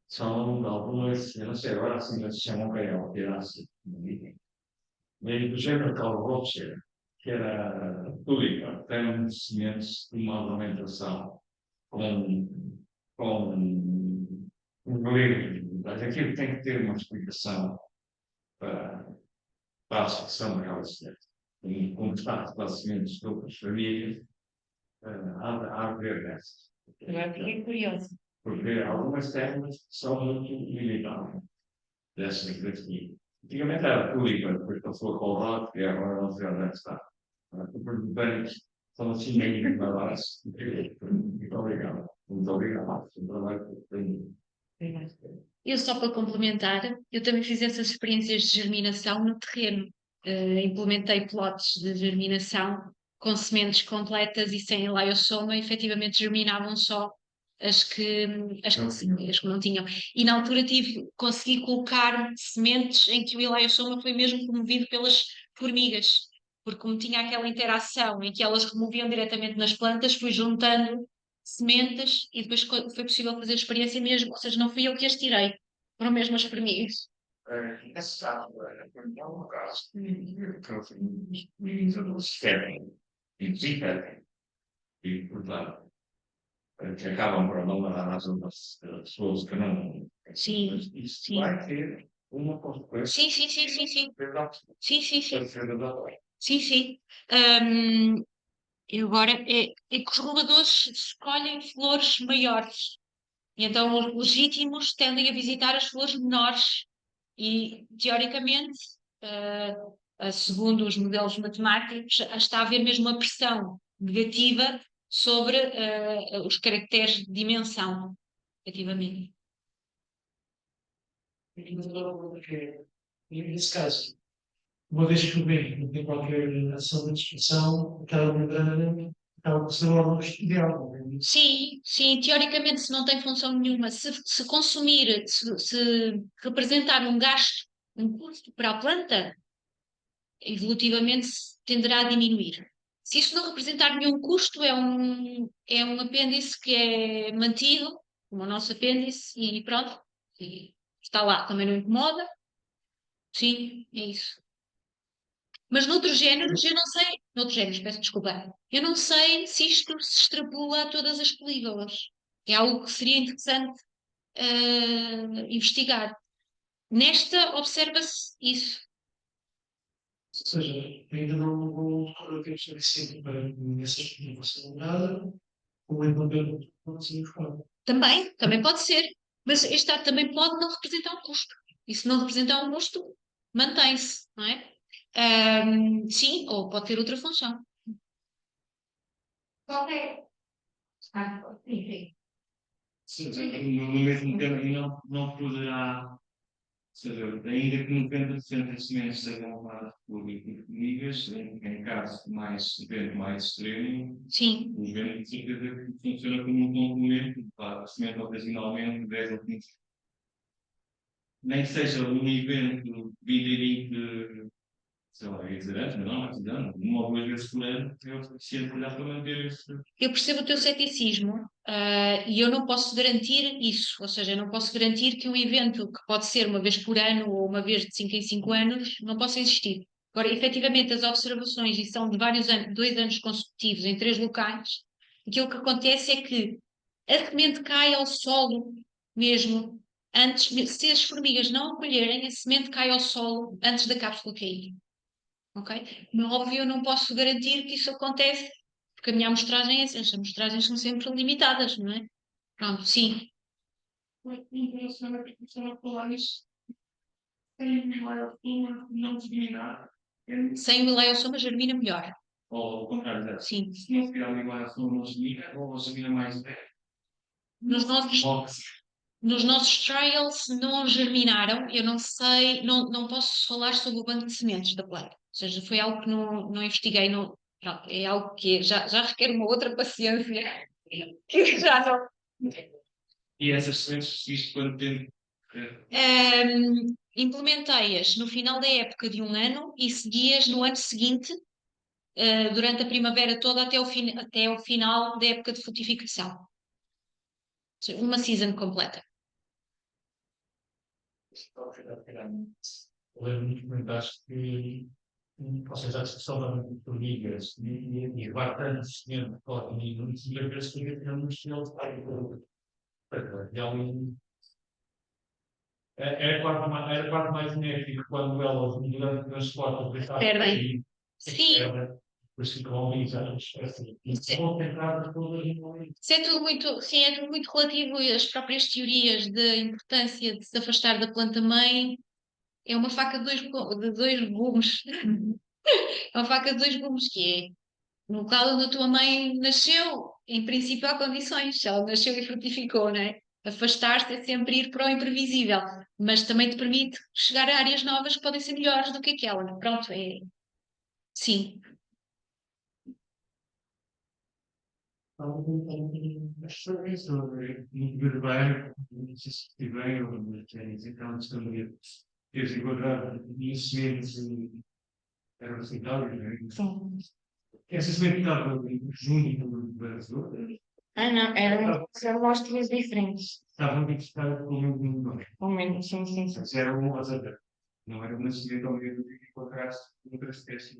São algumas, eu não sei, agora assim eles chamam que é o pedaço, meio do género Calroche, que era tulipa, tem sementes de uma ornamentação com um glitter. Aquilo tem que ter uma explicação para a associação daquelas sementes. E como está as sementes de outras famílias, há de ver dessas. Eu fiquei curiosa. Porque algumas técnicas são muito limitadas dessas daqui. Antigamente era tulipa, depois passou a colorado, e agora não sei onde é que está. Os botânicos são assim meio ignorados. Muito obrigado. Muito obrigado. Um trabalho que tenho. Eu só para complementar, eu também fiz essas experiências de germinação no terreno. Implementei plots de germinação com sementes completas e sem elaiosoma, efetivamente germinavam só as que não tinham. E na altura consegui colocar sementes em que o elaiosoma foi mesmo promovido pelas formigas, porque como tinha aquela interação em que elas removiam diretamente nas plantas, fui juntando sementes e depois foi possível fazer a experiência mesmo, ou seja, não fui eu que as tirei, foram mesmo as formigas. Nesse caso, é um caso que os ferem e desinfetem. E, portanto, que acabam por não dar razão das pessoas que não. Sim, Isso vai ter uma consequência. Sim. E agora é que os roubadores escolhem flores maiores. E então os legítimos tendem a visitar as flores menores. E, teoricamente, segundo os modelos matemáticos, está a haver mesmo uma pressão negativa sobre os caracteres de dimensão, efetivamente. Nesse caso, uma vez que o bem não tem qualquer ação de expressão, acaba por ser uma ideal. Sim, teoricamente, se não tem função nenhuma, se consumir, se representar um gasto, um custo para a planta, evolutivamente tenderá a diminuir. Se isso não representar nenhum custo, é um apêndice que é mantido, como o nosso apêndice, e pronto, e está lá, também não incomoda. Sim, é isso. Mas noutros géneros, eu não sei, noutros géneros, peço desculpa, eu não sei se isto se extrapola a todas as polígolas. É algo que seria interessante investigar. Nesta, observa-se isso. Ou seja, ainda não vou ter estabelecido para essa possibilidade, ou envolver pode ser fora. Também pode ser. Mas este também pode não representar um custo. E se não representar um custo, mantém-se, não é? Sim, ou pode ter outra função. Qual é? Enfim. No mesmo tempo, não poderá, ou seja, ainda que 90% das sementes sejam levadas por formigas, em caso mais severo, mais extremo, Sim, o vento de certeza que funciona como um complemento, claro, a semente ocasionalmente, 10 ou 15, nem que seja um evento videirinho, sei lá, ia dizer antes, mas não, mas não, uma ou duas vezes por ano é o suficiente para manter esse. eu percebo o teu ceticismo, e eu não posso garantir isso, ou seja, eu não posso garantir que um evento que pode ser uma vez por ano ou uma vez de 5 em 5 anos não possa existir. Agora, efetivamente, as observações, e são de vários anos, 2 anos consecutivos em 3 locais, aquilo que acontece é que a semente cai ao solo mesmo, antes, se as formigas não acolherem, a semente cai ao solo antes da cápsula cair. Ok? Mas, óbvio, eu não posso garantir que isso acontece, porque a minha amostragem é assim, as amostragens são sempre limitadas, não é? Pronto, sim. Interessante que começaram a falar isso. Tem maior turma, não germinar. Sem mileiossoma germina melhor. Ou ao contrário, Sim. se não tirar uma maior não germina, ou germina mais velho. Nos nossos trials não germinaram, eu não sei, não posso falar sobre o banco de sementes da planta. Ou seja, foi algo que não investiguei, pronto, é algo que já requer uma outra paciência que já não. E essas sementes, isto quanto tempo? Implementei-as no final da época de um ano e segui-as no ano seguinte, durante a primavera toda até o final da época de frutificação. Ou seja, uma season completa. Lembro-me que comentaste que, ou seja, a discussão da formigas e bastantes dentro de e muitas vezes que tinham muitos deles era a parte mais enérgica quando elas, durante o transporte, deixavam de Perdem. cair. Sim. Por isso ficam ali, já não esquecem. Vão tentar todas Isso é tudo muito, sim, é tudo muito relativo e as próprias teorias da importância de se afastar da planta-mãe é uma faca de dois gumes. É uma faca de dois gumes, que é no local onde a tua mãe nasceu, em princípio há condições, se ela nasceu e frutificou, não é? Afastar-se é sempre ir para o imprevisível, mas também te permite chegar a áreas novas que podem ser melhores do que aquela. Pronto, é. Sim. As pessoas sobre ir bem, não sei se estive bem ou não sei, então também teres encontrado sementes eram aceitáveis, não é? Sim. Essa semente estava junto das outras, Ah, não, eram amostras diferentes. estavam identificadas pelo mesmo nome. Ao menos, sim, sim, sim. Mas era uma outra, não era uma semente ao mesmo tempo que encontraste outra espécie.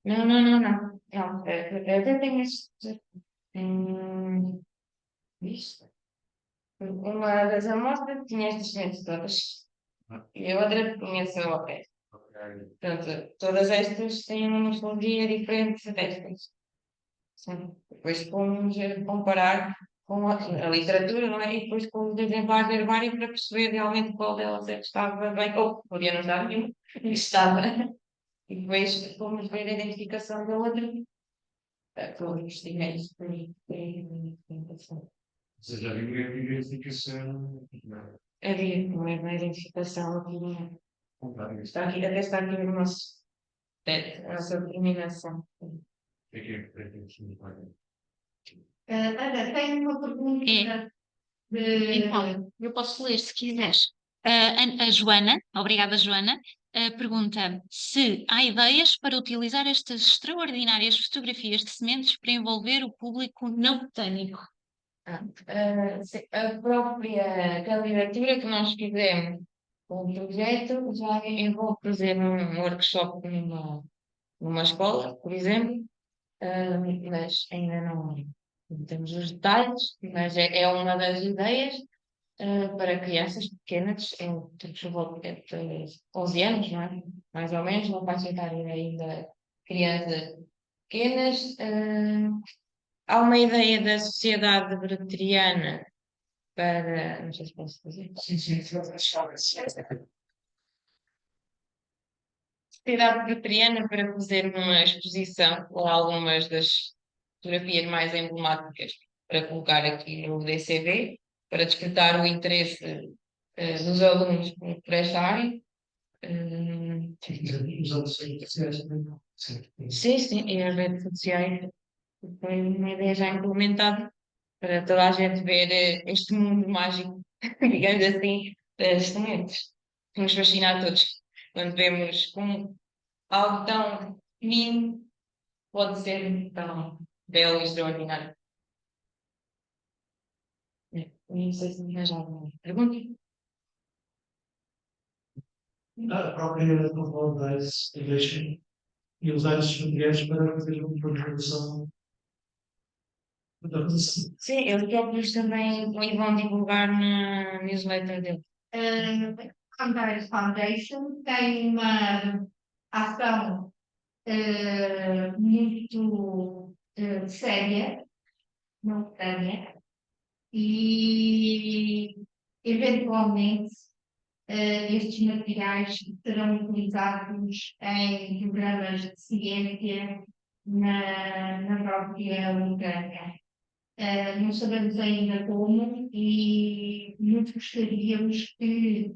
Não, não, não, não. Não, até tenho este. Isto. Uma das amostras tinha estas sementes todas. E a outra tinha só o resto. Portanto, todas estas têm uma morfologia diferente destas. Sim. Depois fomos a comparar com a literatura, não é? E depois com os exemplares de herbário para perceber realmente qual delas é que estava bem, ou podia não estar nenhum, e estava. E depois fomos ver a identificação da outra. Todos os investiguei por identificação. Você já viu a identificação? Havia também uma identificação aqui, não é? Está aqui, até está aqui no nosso pet, a nossa determinação. Ana, tenho uma pergunta. Então, eu posso ler se quiseres. A Joana, obrigada Joana, pergunta se há ideias para utilizar estas extraordinárias fotografias de sementes para envolver o público não botânico. A própria candidatura que nós fizemos com o projeto já envolve fazer um workshop numa escola, por exemplo, mas ainda não temos os detalhes, mas é uma das ideias para crianças pequenas, temos por volta de 11 anos, não é? Mais ou menos, não faixa etária ainda crianças pequenas. Há uma ideia da Sociedade Breteriana para. Não sei se posso fazer. Sim, sim, Sociedade Breteriana para fazer uma exposição com algumas das fotografias mais emblemáticas para colocar aqui no DCV. para despertar o interesse dos alunos por esta área. Os outros sociais também não. Sim, e as redes sociais foi uma ideia já implementada para toda a gente ver este mundo mágico, digamos assim, das sementes, que nos fascina a todos. Quando vemos como algo tão pequenino pode ser tão belo e extraordinário. Não sei se me faz alguma pergunta. A própria Globalize Education e usar estes materiais para fazer uma programação da organização. Sim, eles próprios também vão divulgar na newsletter dele. Cantares Foundation tem uma ação muito séria, não séria, e eventualmente estes materiais serão utilizados em programas de ciência na própria Ucrânia. Não sabemos ainda como e muito gostaríamos que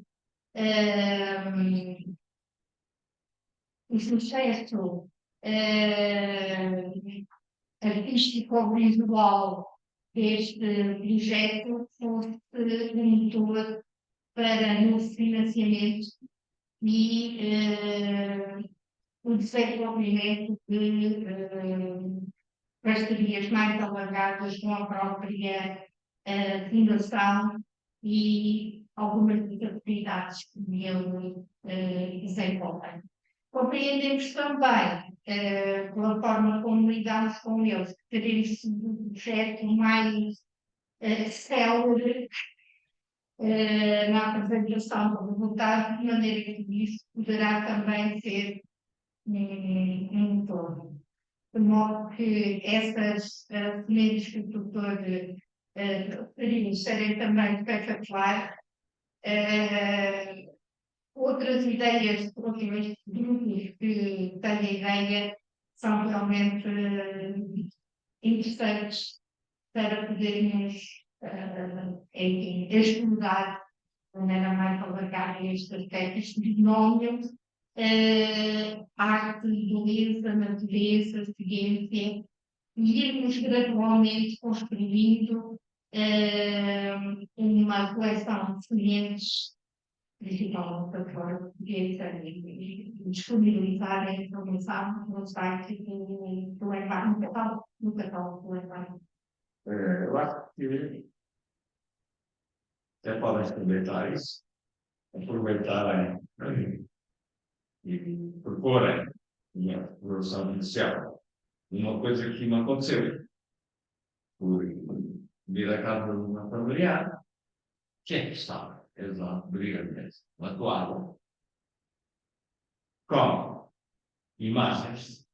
o sucesso artístico-visual deste projeto fosse um motor para no financiamento e o desenvolvimento de parcerias mais alargadas com a própria fundação e algumas das atividades que ele desenvolvem. Compreendemos também, pela forma como lidamos com eles, que teremos sido um projeto mais célere na apresentação do resultado, de maneira que isso poderá também ser um motor. De modo que essas sementes que o doutor referiu serem também espetaculares. Outras ideias de outros grupos que têm a ideia são realmente interessantes para podermos enfim, explorar de maneira mais alargada este aspecto, este binómio arte, beleza, natureza, ciência, e irmos gradualmente construindo uma coleção de sementes digital para fora portuguesa e disponibilizar a informação no site do ENVAR, no catálogo do ENVAR. Eu acho que até podem aproveitar isso, aproveitarem e proporem uma progressão inicial. Uma coisa que não aconteceu, por vir a casa de uma familiar, que é que estava, exato, brilhante, atuado, com imagens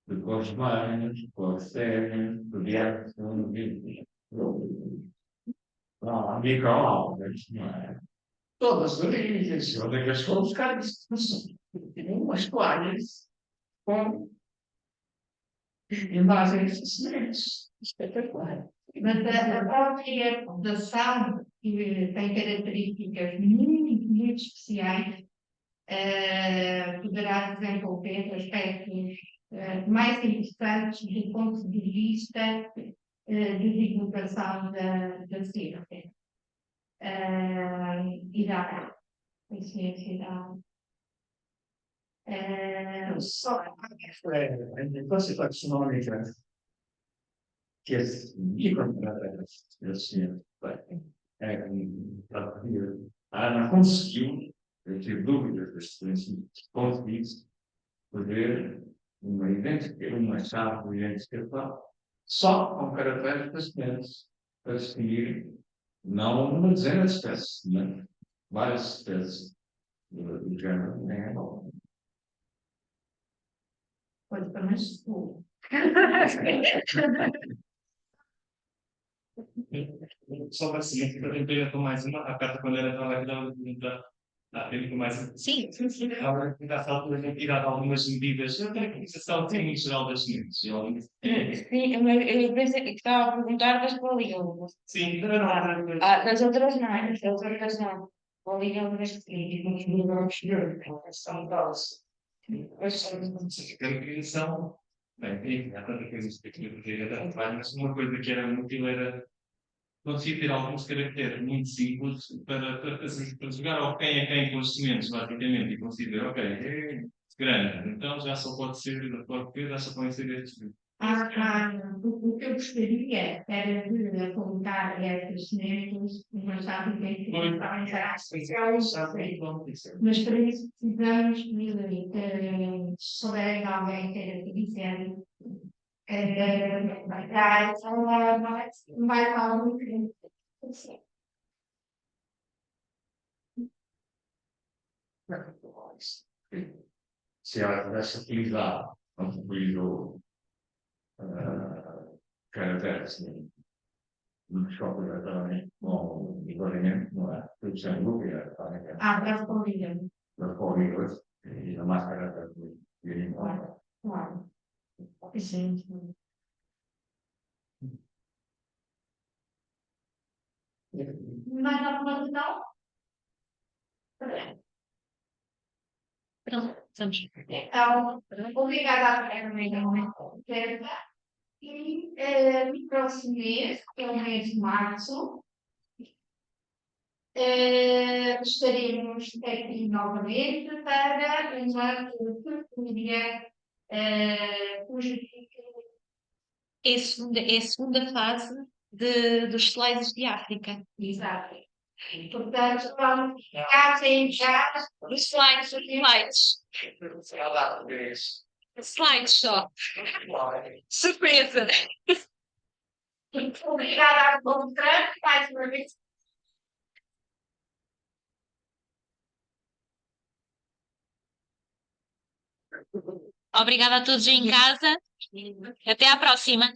de cores marinhas, de cores sérias, de viagens, micro-aulas, não é? Todas as origens, onde é que eles foram buscar isso? Tinham umas toalhas com imagens semelhantes. Espetacular. Mas a própria fundação, que tem características muito especiais, poderá desenvolver aspectos mais interessantes do ponto de vista de divulgação da ciência e da arte. A ciência e da arte. Só a importância taxonómica que esse microprojetos a Ana conseguiu, eu tive dúvidas das conseguisse fazer uma chave de identificação só com caracteres pacientes para distinguir não uma dezena de espécies, mas várias espécies do género nem é bom. Pois também estou. Só para seguir, eu tentei mais uma, a carta quando era estava aqui dava pergunta Há tempo mais. Sim, Agora, nessa altura, tem tirado algumas medidas. Eu tenho a utilização em geral das sementes. Sim, mas eu pensei que estava a perguntar das polígonas. Sim, Das outras não, das outras não. Polígonas Caracterização. Bem, há tanta coisa que eu poderia dar trabalho, mas uma coisa que era útil era conseguir ter alguns caracteres muito simples para jogar ao quem é quem com os sementes, basicamente, e conseguir ver, ok, é grande, então já só pode ser, já só podem ser estes. O que eu gostaria era de apontar essas sementes, mas já fiquei que mas para isso precisamos de se souber de alguém queira dizer vai dar mais algo que Se ela pudesse utilizar, não utilizou caracteres assim, no shopping também, com igualmente, não é? Tudo sem dúvida, das polígonas. das polígonas e a máscara de animal. Claro. Sim. Mais alguma questão? Pronto, estamos. Então, obrigada a pergunta. E no próximo mês, que é o mês de março, estaremos aqui novamente para uma tutoria cujo É a segunda fase dos slides de África. exato. Portanto, vamos ficar sem já Os slides. Slides só. Surpresa! obrigada a todos mais uma vez. Obrigada a todos em casa. Até à próxima.